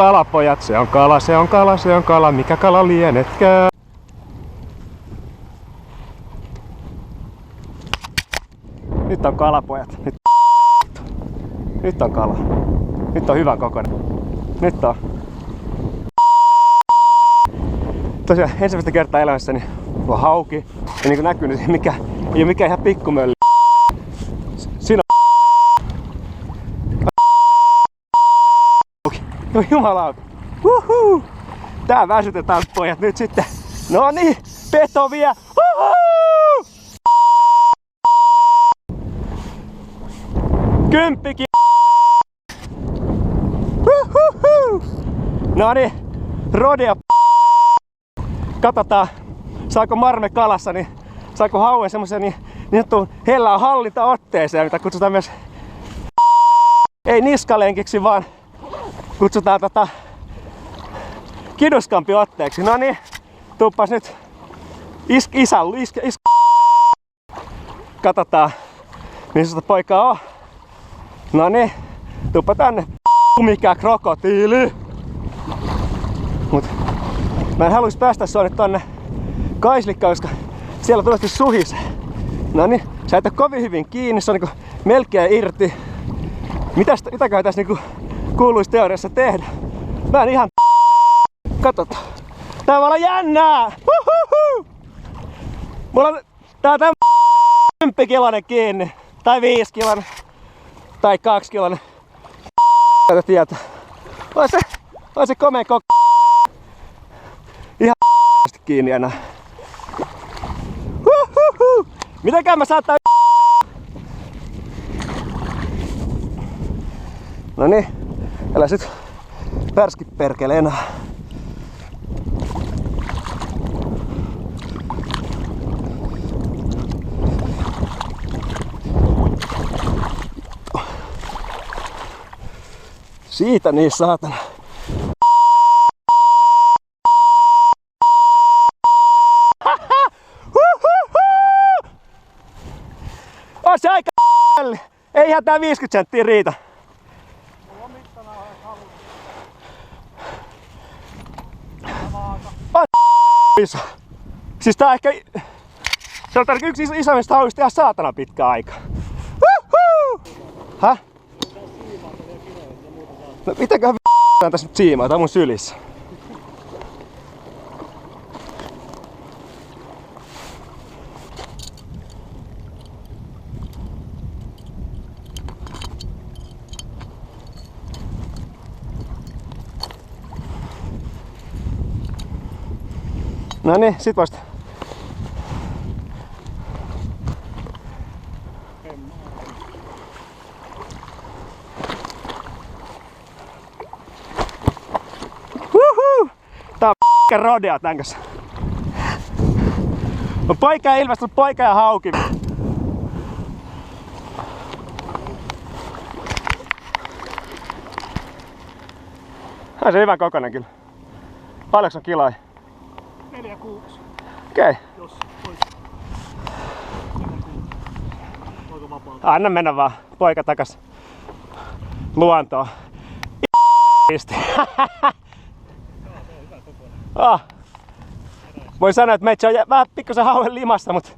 kalapojat, se on kala, se on kala, se on kala, mikä kala lienetkään. Nyt on kalapojat. Nyt on kala. Nyt on hyvän kokoinen. Nyt on. Tosiaan ensimmäistä kertaa elämässäni on hauki. Ja niin kuin näkyy, niin ei ole mikään ihan pikkumölli. Siinä on no jumalauta. Uhuhu. Tää väsytetään pojat nyt sitten. No niin, peto vie. Uhuhu. Kymppikin. Uhuhu. No niin, rodeo. Katsotaan, saako marme kalassa, niin saako hauen semmosen niin sanottuun hellään hallintaotteeseen, mitä kutsutaan myös ei niskalenkiksi, vaan kutsutaan kiduskampiotteeksi. No niin, tuuppas nyt katsotaan, missä sitä poikaa on. No niin, tuuppa tänne, mikä krokotiili. Mut mä en haluais päästä sua nyt tonne Kaislikkaan, koska siellä tulesti suhisee. No niin, sä et oo kovin hyvin kiinni, se on niinku melkein irti. Mitäköhän tässä niinku kuuluis teoriassa tehdä? Mä en ihan katsotaan. Tää voi olla jännää! Uhuhu! Mulla on tää 10 kilonen kiinni. Tai 5 kilonen. Tai 2 kilonen. Tätä tietää. On se komea koko. Ihan kiinni enää. Uhuhu! Mitenkään mä saattaa. Noniin, älä sit pärski perkele enää. Siitä niin saatana. On se aika eihän tää 50 senttiä riitä. Mulla on mittana halunnut. On iso. Siis tää ehkä. Se on tärkeä yksi isommista hauista ihan saatana pitkä aika. Häh? No mitäköhän tässä nyt siimaa? Tää on mun sylissä. No niin, sit vasta. Wuhuu! Tää on rodea tän kanssa. On poika ja ilmestyy poika ja hauki. On se hyvän kokoinen kyllä. Paljonko on kiloja? 4-6. Okei. Jos pois. Voiko vapaata? Anna mennä vaan, poika takas luontoon. Pisti. Joo, se on hyvä kokoinen. Voin sanoa, että meitsä on vähän pikkusen hauen limassa, mutta